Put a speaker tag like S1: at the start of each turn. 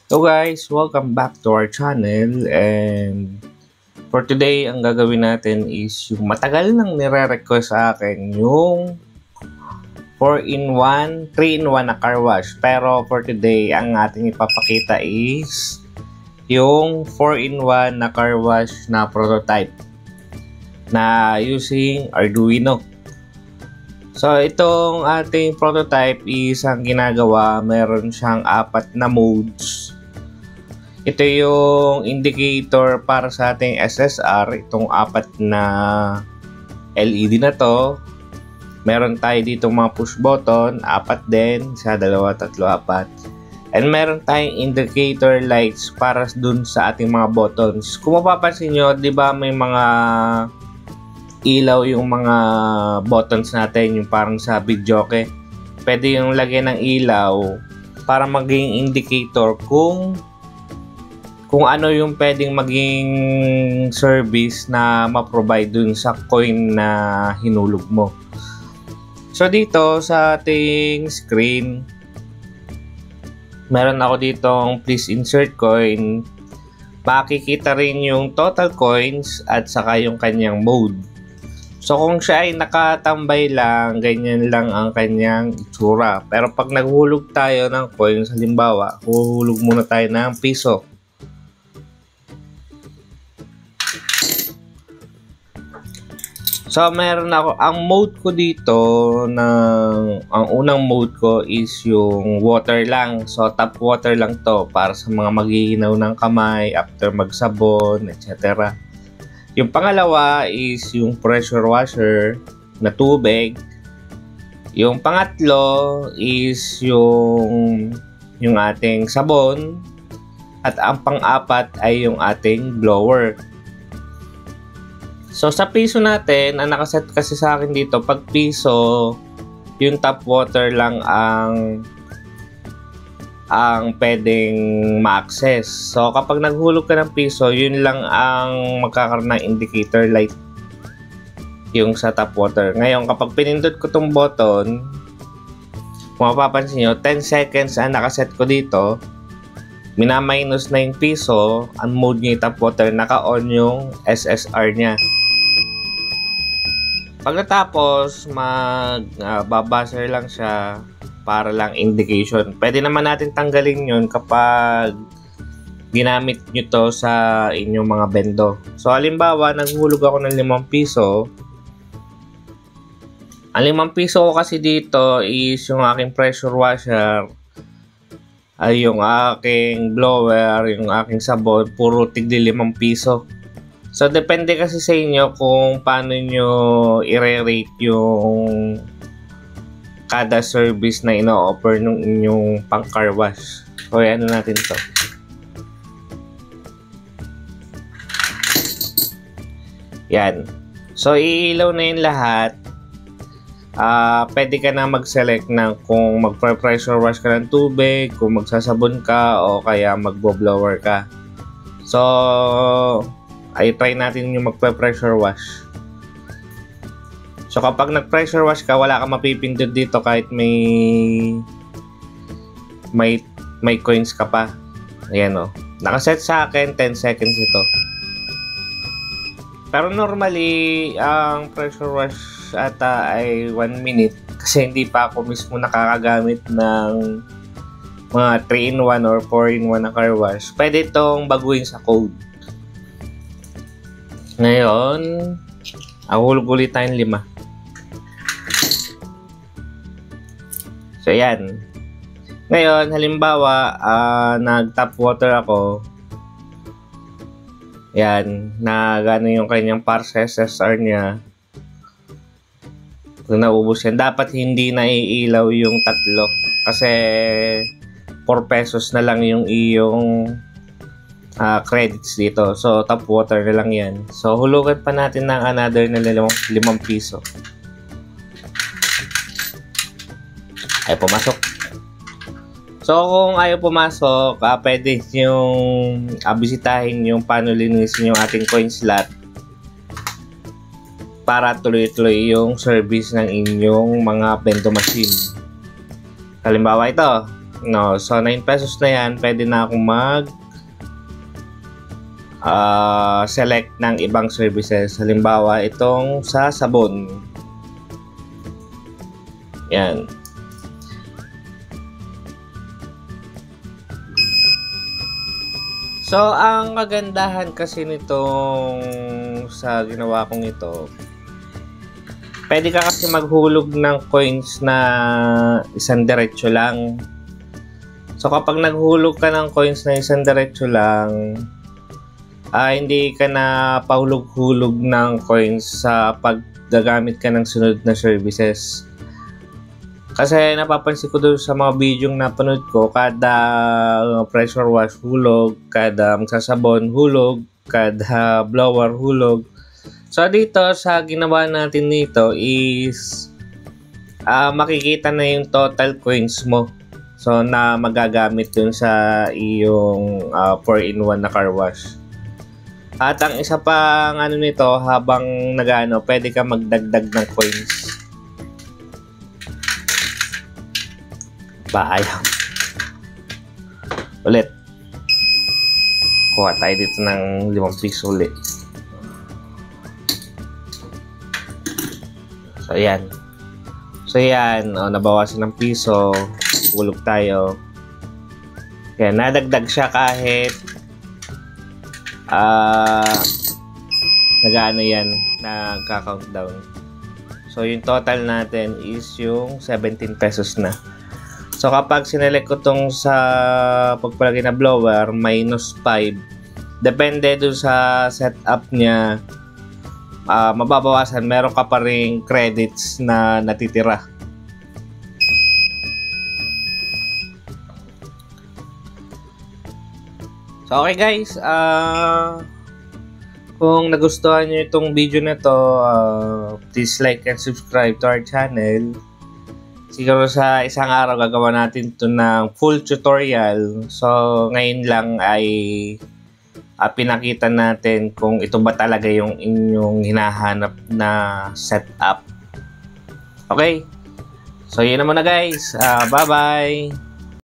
S1: So guys, welcome back to our channel, and for today, ang gagawin natin is yung matagal nang nire-request sa akin yung 4-in-1, 3-in-1 na car wash. Pero for today, ang ating ipapakita is yung 4-in-1 na car wash na prototype na using Arduino. So itong ating prototype is ang ginagawa, meron siyang 4 na modes. Ito yung indicator para sa ating SSR, itong 4 na LED na to. Meron tayo dito mga push button, 4 din, 1, 2, 3, 4. And meron tayong indicator lights para dun sa ating mga buttons. Kung mapapansin nyo, di ba may mga ilaw yung mga buttons natin, yung parang sa videoke. Pwede yung lagyan ng ilaw para maging indicator kung ano yung pwedeng maging service na ma-provide dun sa coin na hinulog mo. So dito sa ating screen, meron ako ditong please insert coin. Makikita rin yung total coins at saka yung kanyang mode. So kung siya ay nakatambay lang, ganyan lang ang kanyang itsura. Pero pag naghulog tayo ng coins, halimbawa, huhulog muna tayo ng piso. So meron ako, ang mode ko dito, ang unang mode ko is yung water lang. So tap water lang to para sa mga maghihinaw ng kamay after magsabon, etc. Yung pangalawa is yung pressure washer na tubig. Yung pangatlo is yung ating sabon. At ang pang-apat ay yung ating blower. So sa piso natin, ang nakaset kasi sa akin dito, pag piso, yung tap water lang ang pwedeng ma-access. So kapag naghulog ka ng piso, yun lang ang magkakaroon ng indicator light, yung sa tap water. Ngayon, kapag pinindot ko tong button, kung mapapansin nyo, 10 seconds ang nakaset ko dito, mina-minus na yung piso, ang mode niya yung tap water, naka-on yung SSR niya. Pag natapos, babuzzer lang siya para lang indication. Pwede naman natin tanggalin yun kapag ginamit nyo to sa inyong mga bendo. So halimbawa, naghulog ako ng 5 piso. Ang 5 piso ko kasi dito is yung aking pressure washer, ay yung aking blower, yung aking sabon, puro tigli 5 piso. So depende kasi sa inyo kung paano nyo i-rate yung kada service na ino-offer ng inyong pang car wash. So ano natin to. Yan. So iilaw na yung lahat. Pwede ka na mag-select ng kung magpa-pressure wash ka ng tubig, kung magsasabon ka, o kaya magbo-blower ka. So ay try natin yung magpa-pressure wash. So kapag nag-pressure wash ka, wala kang mapipindot dito kahit may coins ka pa. Ayan o. Nakaset sa akin 10 seconds ito. Pero normally, ang pressure wash ata ay 1 minute kasi hindi pa ako mismo nakakagamit ng mga 3-in-1 or 4-in-1 na car wash. Pwede itong baguhin sa code. Ngayon, ahulog ulit tayong 5. So, yan. Ngayon, halimbawa, nag-tap water ako. Yan. Gano yung kanyang para sa SSR niya. Kung naubos yan, dapat hindi naiilaw yung 3. Kasi, 4 pesos na lang yung iyong credits dito. So, tap water na lang yan. So, hulugan pa natin ng another na 5 piso. Ay, pumasok. So, kung ayaw pumasok, pwede yung bisitahin yung paano linisin yung ating coin slot para tuloy-tuloy yung service ng inyong mga bento machine. Halimbawa ito, No, so 9 pesos na yan, pwede na akong mag select ng ibang services. Halimbawa, itong sa sabon. Yan. So, ang kagandahan kasi nitong sa ginawa kong ito, pwede ka kasi maghulog ng coins na isang diretso lang. So, kapag naghulog ka ng coins na isang diretso lang, hindi ka na pahulog-hulog ng coins sa paggagamit ka ng sunod na services. Kasi napapansin ko doon sa mga video yung napanood ko, kada pressure wash hulog, kada magsasabon hulog, kada blower hulog. So dito sa ginawa natin nito is makikita na yung total coins mo. So na magagamit dun sa iyong 4-in-1 na car wash. At ang isa pang ano nito, habang nagano, pwede ka magdagdag ng coins. Ayaw. Ulit. Kuha tayo dito ng 5 piso ulit. So, ayan. Nabawasan ng piso. Hulog tayo. Yan, nadagdag siya kahit nag-ano yan, nagka-countdown. So, yung total natin is yung 17 pesos na. So, kapag sinelect ko tong sa pagpalagay na blower, -5. Depende dun sa setup niya, mababawasan. Meron ka pa rin credits na natitira. So, okay guys. Kung nagustuhan nyo itong video na to, please like and subscribe to our channel. Siguro sa isang araw gagawa natin ito ng full tutorial. So, ngayon lang ay pinakita natin kung ito ba talaga yung inyong hinahanap na setup. Okay? So, yun naman na guys. Bye-bye!